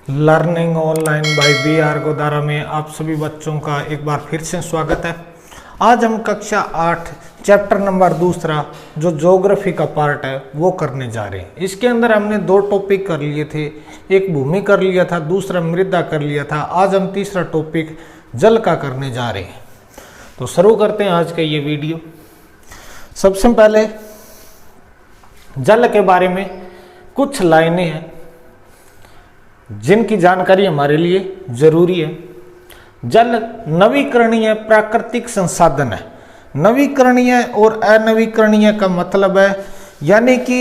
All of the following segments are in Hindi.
Learning online by BR Godara में आप सभी बच्चों का एक बार फिर से स्वागत है। आज हम कक्षा 8 चैप्टर नंबर 2 जो ज्योग्राफी का पार्ट है वो करने जा रहे हैं। इसके अंदर हमने 2 टॉपिक कर लिए थे, एक भूमि कर लिया था, दूसरा मृदा कर लिया था। आज हम तीसरा टॉपिक जल का करने जा रहे हैं। तो शुरू करते हैं आज का ये वीडियो। सबसे पहले जल के बारे में कुछ लाइनें हैं जिनकी जानकारी हमारे लिए जरूरी है। जल नवीकरणीय प्राकृतिक संसाधन है। नवीकरणीय और अनवीकरणीय का मतलब है यानी कि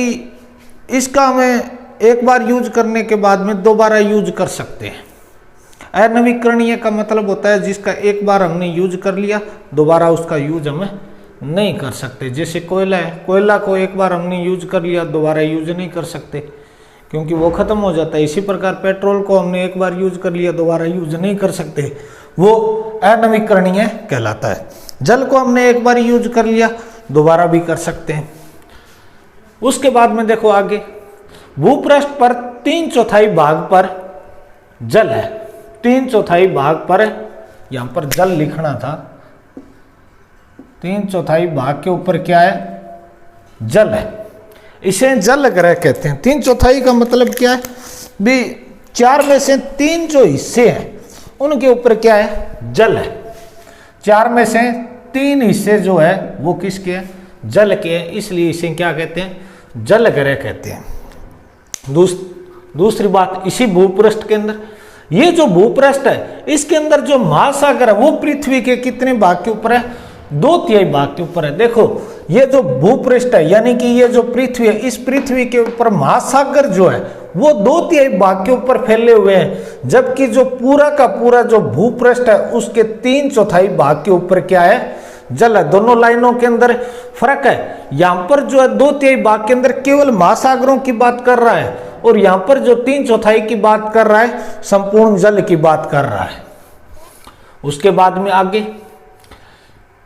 इसका हमें एक बार यूज करने के बाद में दोबारा यूज कर सकते हैं। अनवीकरणीय का मतलब होता है जिसका एक बार हमने यूज कर लिया, दोबारा उसका यूज हमें नहीं कर सकते। जैसे कोयला है, कोयला को एक बार हमने यूज कर लिया, दोबारा यूज नहीं कर सकते क्योंकि वो खत्म हो जाता है। इसी प्रकार पेट्रोल को हमने एक बार यूज कर लिया, दोबारा यूज नहीं कर सकते, वो अनवीकरणीय कहलाता है। जल को हमने एक बार यूज कर लिया, दोबारा भी कर सकते हैं। उसके बाद में देखो आगे, भूपृष्ठ पर 3/4 भाग पर जल है। 3/4 भाग पर, यहां पर जल लिखना था, 3/4 भाग के ऊपर क्या है? जल है। इसे जल ग्रह कहते हैं। 3/4 का मतलब क्या है? भी 4 में से 3 जो हिस्से हैं उनके ऊपर क्या है? जल है। 4 में से 3 हिस्से जो है वो किसके हैं? जल के हैं, इसलिए इसे क्या कहते हैं? जल ग्रह कहते हैं। दूसरी बात, इसी भूपृष्ठ के अंदर, ये जो भूपृष्ठ है इसके अंदर जो महासागर है वो पृथ्वी के कितने भाग के ऊपर है? 2/3 भाग के ऊपर है। देखो ये जो भूपृष्ठ है यानी कि ये जो पृथ्वी है, इस पृथ्वी के ऊपर महासागर जो है वो 2/3 भाग के ऊपर फैले हुए हैं, जबकि जो पूरा का पूरा जो भूपृष्ठ है उसके 3/4 भाग के ऊपर क्या है? जल है। दोनों लाइनों के अंदर फर्क है। यहां पर जो है 2/3 भाग के अंदर केवल महासागरों की बात कर रहा है और यहां पर जो 3/4 की बात कर रहा है संपूर्ण जल की बात कर रहा है। उसके बाद में आगे,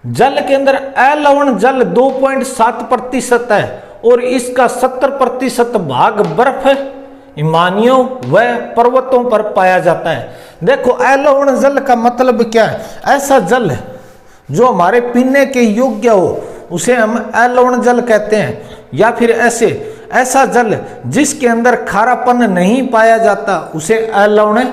जल के अंदर अलवण जल 2.7% है और इसका 70% भाग बर्फ, हिमानियों व पर्वतों पर पाया जाता है। देखो अलवण जल का मतलब क्या है? ऐसा जल जो हमारे पीने के योग्य हो उसे हम अलवण जल कहते हैं, या फिर ऐसा जल जिसके अंदर खारापन नहीं पाया जाता उसे अलवण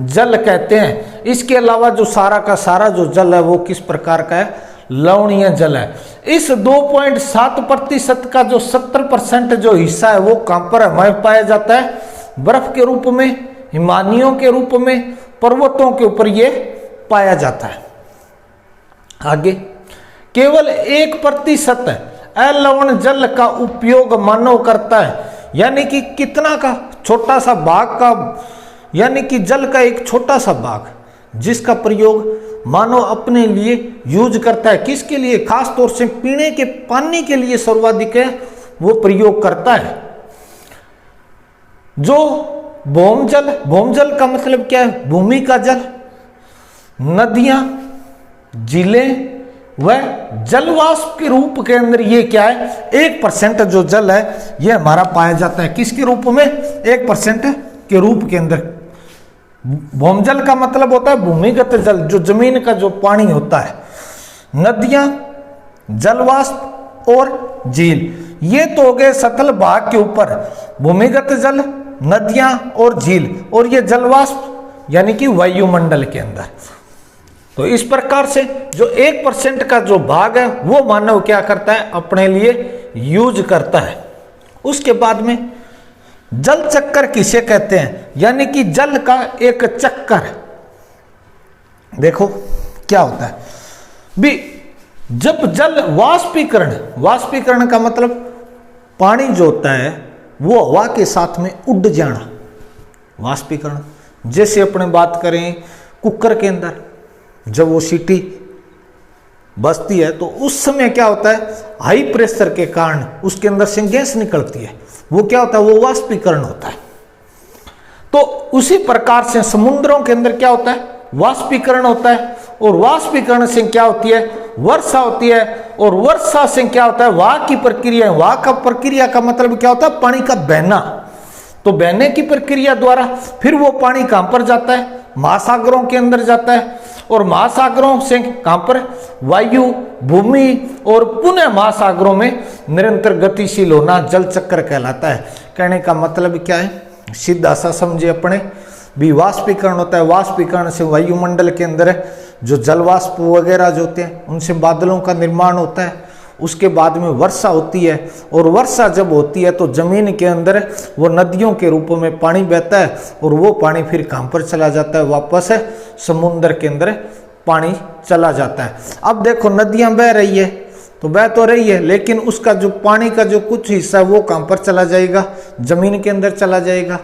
जल कहते हैं। इसके अलावा जो सारा का सारा जो जल है वो किस प्रकार का है? लवणीय जल है। इस 2.7% का जो 70% जो हिस्सा है वो कहां पर हमें पाया जाता है? बर्फ के रूप में, हिमानियों के रूप में, पर्वतों के ऊपर ये पाया जाता है। आगे, केवल 1% अलवण जल का उपयोग मानव करता है, यानी कि कितना का? छोटा सा भाग का, यानी कि जल का एक छोटा सा भाग जिसका प्रयोग मानव अपने लिए यूज करता है। किसके लिए? खास तौर से पीने के पानी के लिए सर्वाधिक है वो प्रयोग करता है। जो भौमजल, भौमजल का मतलब क्या है? भूमि का जल, नदियां, झीलें व जलवाष्प के रूप के अंदर ये क्या है? 1% जो जल है ये हमारा पाया जाता है। किसके रूप में? 1% के रूप के अंदर। भौमजल का मतलब होता है भूमिगत जल, जो जमीन का जो पानी होता है। नदियां, जलवाष्प और झील, ये तो हो गए सतल भाग के ऊपर। भूमिगत जल, नदियां और झील, और ये जलवाष्प यानी कि वायुमंडल के अंदर। तो इस प्रकार से जो 1% का जो भाग है वो मानव क्या करता है? अपने लिए यूज करता है। उसके बाद में जल चक्कर किसे कहते हैं? यानी कि जल का एक चक्कर। देखो क्या होता है भी, जब जल वाष्पीकरण का मतलब पानी जो होता है वो हवा के साथ में उड़ जाना, वाष्पीकरण। जैसे अपने बात करें कुकर के अंदर जब वो सीटी बजती है तो उस समय क्या होता है? हाई प्रेशर के कारण उसके अंदर से गैस निकलती है, वो क्या होता है? वो वाष्पीकरण होता है। तो उसी प्रकार से समुद्रों के अंदर क्या होता है? वाष्पीकरण होता है, और वाष्पीकरण से क्या होती है? वर्षा होती है, और वर्षा से क्या होता है? वाह की प्रक्रिया। वाह का प्रक्रिया का मतलब क्या होता है? पानी का बहना। तो बहने की प्रक्रिया द्वारा फिर वो पानी कहां पर जाता है, महासागरों के अंदर जाता है, और महासागरों से कहां पर, वायु, भूमि और पुनः महासागरों में निरंतर गतिशील होना जल चक्र कहलाता है। कहने का मतलब क्या है, सीधा सा समझे अपने भी, वाष्पीकरण होता है, वाष्पीकरण से वायुमंडल के अंदर जो जल वाष्प वगैरह जो होते हैं उनसे बादलों का निर्माण होता है, उसके बाद में वर्षा होती है, और वर्षा जब होती है तो जमीन के अंदर वो नदियों के रूप में पानी बहता है, और वो पानी फिर कहां पर चला जाता है, वापस है समुद्र के अंदर पानी चला जाता है। अब देखो नदियां बह रही है तो बह तो रही है, लेकिन उसका जो पानी का जो कुछ हिस्सा है वो कहां पर चला जाएगा, जमीन के अंदर चला जाएगा।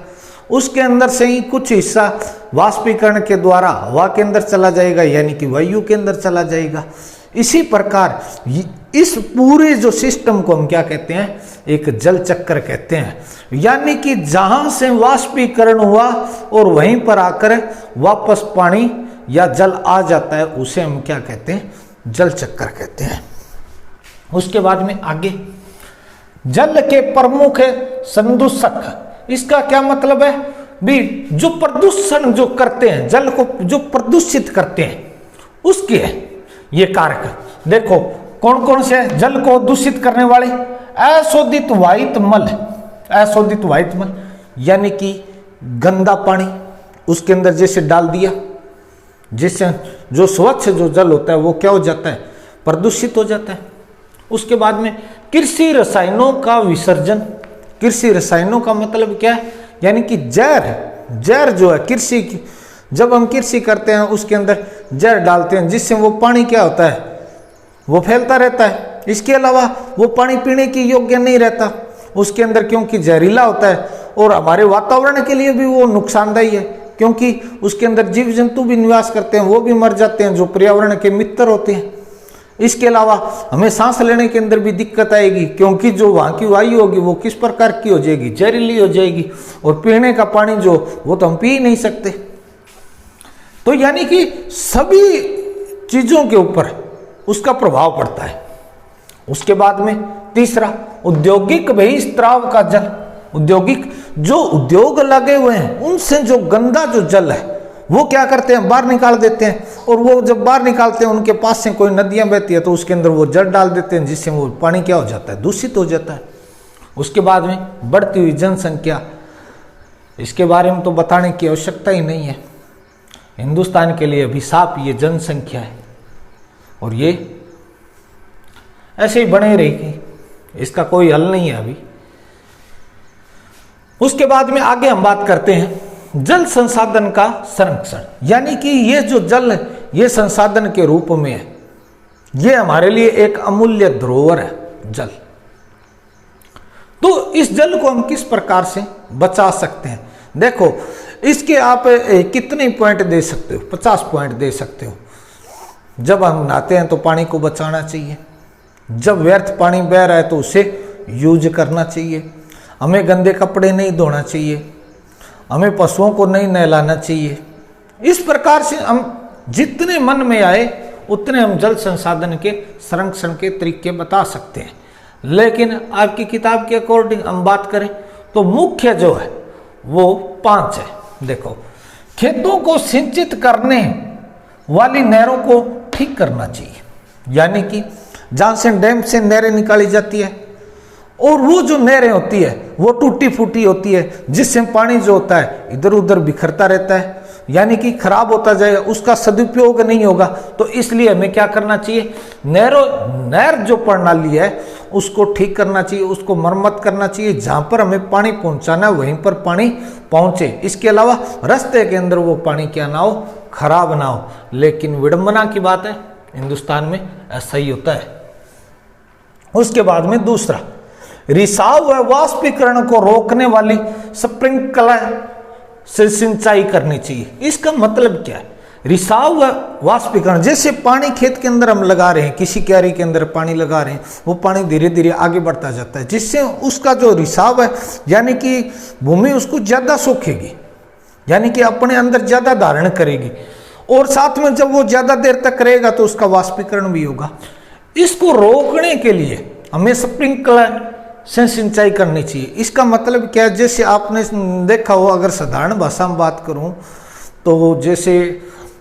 उसके अंदर से ही कुछ हिस्सा वाष्पीकरण के द्वारा हवा के अंदर चला जाएगा, यानी कि वायु के अंदर चला जाएगा। इसी प्रकार इस पूरे जो सिस्टम को हम क्या कहते हैं, एक जल चक्र कहते हैं। यानी कि जहां से वाष्पीकरण हुआ और वहीं पर आकर वापस पानी या जल आ जाता है, उसे हम क्या कहते हैं, जल चक्र कहते हैं। उसके बाद में आगे, जल के प्रमुख संदूषक, इसका क्या मतलब है भी, जो प्रदूषण जो करते हैं, जल को जो प्रदूषित करते हैं उसके ये कारक देखो कौन कौन से, जल को दूषित करने वाले, अशोधित वाहित मल, अशोधित वाहित मल यानी कि गंदा पानी उसके अंदर जैसे डाल दिया, जिससे जो स्वच्छ जो जल होता है वो क्या हो जाता है, प्रदूषित हो जाता है। उसके बाद में कृषि रसायनों का विसर्जन, कृषि रसायनों का मतलब क्या है, यानी कि जहर, जहर जो है कृषि की, जब हम कृषि करते हैं उसके अंदर जहर डालते हैं, जिससे वो पानी क्या होता है, वो फैलता रहता है। इसके अलावा वो पानी पीने की योग्य नहीं रहता उसके अंदर, क्योंकि जहरीला होता है, और हमारे वातावरण के लिए भी वो नुकसानदायी है, क्योंकि उसके अंदर जीव जंतु भी निवास करते हैं, वो भी मर जाते हैं जो पर्यावरण के मित्र होते हैं। इसके अलावा हमें सांस लेने के अंदर भी दिक्कत आएगी, क्योंकि जो वहाँ की वायु होगी वो किस प्रकार की हो जाएगी, जहरीली हो जाएगी, और पीने का पानी जो वो तो हम पी ही नहीं सकते। तो यानी कि सभी चीजों के ऊपर उसका प्रभाव पड़ता है। उसके बाद में तीसरा, औद्योगिक बहिस्त्राव का जल, औद्योगिक जो उद्योग लगे हुए हैं उनसे जो गंदा जो जल है वो क्या करते हैं, बाहर निकाल देते हैं, और वो जब बाहर निकालते हैं उनके पास से कोई नदियां बहती है तो उसके अंदर वो जल डाल देते हैं, जिससे वो पानी क्या हो जाता है, दूषित हो जाता है। उसके बाद में बढ़ती हुई जनसंख्या, इसके बारे में तो बताने की आवश्यकता ही नहीं है, हिंदुस्तान के लिए अभिशाप ये जनसंख्या है, और ये ऐसे ही बने रहेगी, इसका कोई हल नहीं है अभी। उसके बाद में आगे हम बात करते हैं जल संसाधन का संरक्षण, यानी कि ये जो जल ये संसाधन के रूप में है, ये हमारे लिए एक अमूल्य धरोहर है जल। तो इस जल को हम किस प्रकार से बचा सकते हैं, देखो इसके आप कितने पॉइंट दे सकते हो, 50 पॉइंट दे सकते हो। जब हम नहाते हैं तो पानी को बचाना चाहिए, जब व्यर्थ पानी बह रहा है तो उसे यूज करना चाहिए, हमें गंदे कपड़े नहीं धोना चाहिए, हमें पशुओं को नहीं नहलाना चाहिए। इस प्रकार से हम जितने मन में आए उतने हम जल संसाधन के संरक्षण के तरीके बता सकते हैं। लेकिन आपकी किताब के अकॉर्डिंग हम बात करें तो मुख्य जो है वो 5 है। देखो, खेतों को सिंचित करने वाली नहरों को ठीक करना चाहिए, यानी कि जहां से डैम से नहरें निकाली जाती है और वो जो नहरें होती है वो टूटी फूटी होती है, जिससे पानी जो होता है इधर उधर बिखरता रहता है, यानी कि खराब होता जाएगा, उसका सदुपयोग नहीं होगा। तो इसलिए हमें क्या करना चाहिए, नहर जो प्रणाली है उसको ठीक करना चाहिए, उसको मरम्मत करना चाहिए, जहां पर हमें पानी पहुंचाना है वहीं पर पानी पहुंचे। इसके अलावा रास्ते के अंदर वो पानी क्या ना हो, खराब ना हो। लेकिन विडंबना की बात है, हिंदुस्तान में ऐसा ही होता है। उसके बाद में दूसरा, रिसाव व वाष्पीकरण को रोकने वाली स्प्रिंकलर से सिंचाई करनी चाहिए। इसका मतलब क्या है, रिसाव व वाष्पीकरण, जैसे पानी खेत के अंदर हम लगा रहे हैं, किसी क्यारी के अंदर पानी लगा रहे हैं, वो पानी धीरे धीरे आगे बढ़ता जाता है, जिससे उसका जो रिसाव है यानी कि भूमि उसको ज्यादा सोखेगी, यानी कि अपने अंदर ज्यादा धारण करेगी, और साथ में जब वो ज्यादा देर तक रहेगा तो उसका वाष्पीकरण भी होगा। इसको रोकने के लिए हमें स्प्रिंकलर से सिंचाई करनी चाहिए। इसका मतलब क्या है, जैसे आपने देखा हो, अगर साधारण भाषा में बात करूं तो जैसे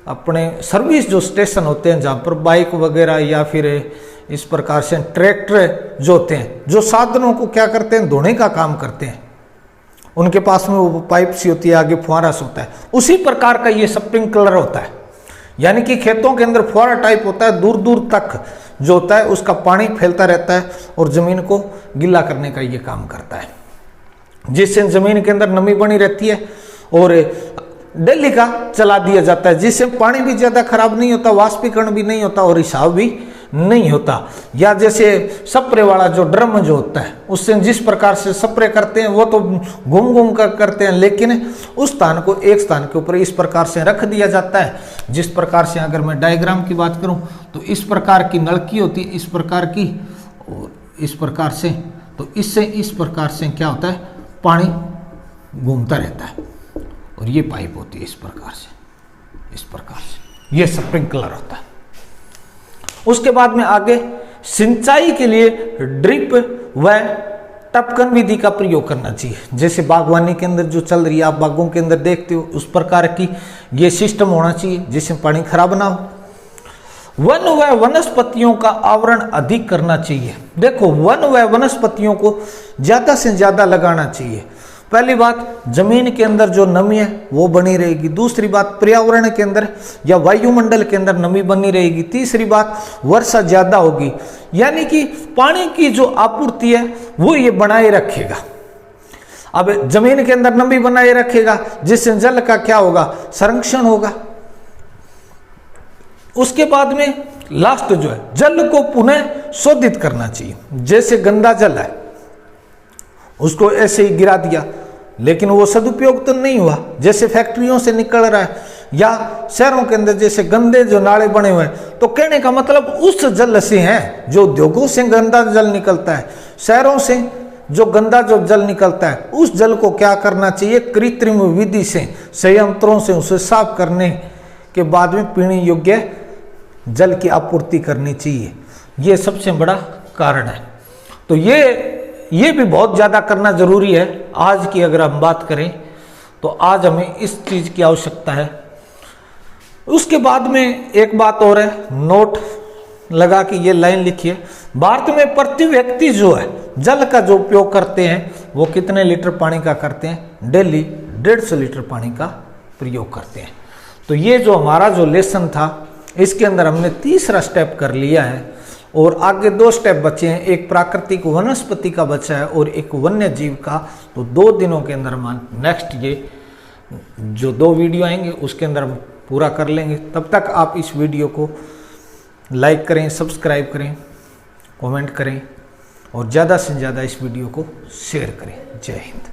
अपने सर्विस जो स्टेशन होते हैं जहाँ पर बाइक वगैरह या फिर इस प्रकार से ट्रैक्टर जो होते हैं, जो साधनों को क्या करते हैं, धोने का काम करते हैं, उनके पास में वो पाइप सी होती है, आगे फुहारा सा होता है, उसी प्रकार का ये स्प्रिंकलर होता है। यानी कि खेतों के अंदर फुहारा टाइप होता है, दूर दूर तक जो होता है उसका पानी फैलता रहता है और जमीन को गीला करने का ये काम करता है, जिससे जमीन के अंदर नमी बनी रहती है और डेली का चला दिया जाता है, जिससे पानी भी ज़्यादा खराब नहीं होता, वाष्पीकरण भी नहीं होता और रिसाव भी नहीं होता। या जैसे स्प्रे वाला जो ड्रम जो होता है, उससे जिस प्रकार से स्प्रे करते हैं वो तो घूम घूम कर करते हैं, लेकिन उस स्थान को एक स्थान के ऊपर इस प्रकार से रख दिया जाता है। जिस प्रकार से अगर मैं डायग्राम की बात करूं तो इस प्रकार की नलकी होती है, इस प्रकार की और इस प्रकार से, तो इससे इस प्रकार से क्या होता है, पानी घूमता रहता है और ये पाइप होती है इस प्रकार से, इस प्रकार से ये स्प्रिंकलर होता है। उसके बाद में आगे सिंचाई के लिए ड्रिप व टपकन विधि का प्रयोग करना चाहिए। जैसे बागवानी के अंदर जो चल रही है, आप बागों के अंदर देखते हो, उस प्रकार की ये सिस्टम होना चाहिए जिससे पानी खराब ना हो। वन व वनस्पतियों का आवरण अधिक करना चाहिए। देखो, वन व वनस्पतियों को ज्यादा से ज्यादा लगाना चाहिए। पहली बात, जमीन के अंदर जो नमी है वो बनी रहेगी। दूसरी बात, पर्यावरण के अंदर या वायुमंडल के अंदर नमी बनी रहेगी। तीसरी बात, वर्षा ज्यादा होगी, यानी कि पानी की जो आपूर्ति है वो ये बनाए रखेगा। अब जमीन के अंदर नमी बनाए रखेगा, जिससे जल का क्या होगा, संरक्षण होगा। उसके बाद में लास्ट जो है, जल को पुनः शोधित करना चाहिए। जैसे गंदा जल है उसको ऐसे ही गिरा दिया, लेकिन वो सदुपयोग तो नहीं हुआ। जैसे फैक्ट्रियों से निकल रहा है या शहरों के अंदर जैसे गंदे जो नाले बने हुए हैं, तो कहने का मतलब उस जल से है, जो उद्योगों से गंदा जल निकलता है, शहरों से जो गंदा जो जल निकलता है, उस जल को क्या करना चाहिए, कृत्रिम विधि से, संयंत्रों से उसे साफ करने के बाद में पीने योग्य जल की आपूर्ति करनी चाहिए। ये सबसे बड़ा कारण है। तो ये भी बहुत ज़्यादा करना जरूरी है। आज की अगर हम बात करें तो आज हमें इस चीज़ की आवश्यकता है। उसके बाद में एक बात और है, नोट लगा के ये लाइन लिखिए। भारत में प्रति व्यक्ति जो है जल का जो उपयोग करते हैं वो कितने लीटर पानी का करते हैं, डेली 150 लीटर पानी का प्रयोग करते हैं। तो ये जो हमारा जो लेसन था, इसके अंदर हमने तीसरा स्टेप कर लिया है और आगे 2 स्टेप बचे हैं। एक प्राकृतिक वनस्पति का बचा है और एक वन्य जीव का। तो 2 दिनों के अंदर हम नेक्स्ट ये जो 2 वीडियो आएंगे उसके अंदर हम पूरा कर लेंगे। तब तक आप इस वीडियो को लाइक करें, सब्सक्राइब करें, कमेंट करें और ज़्यादा से ज़्यादा इस वीडियो को शेयर करें। जय हिंद।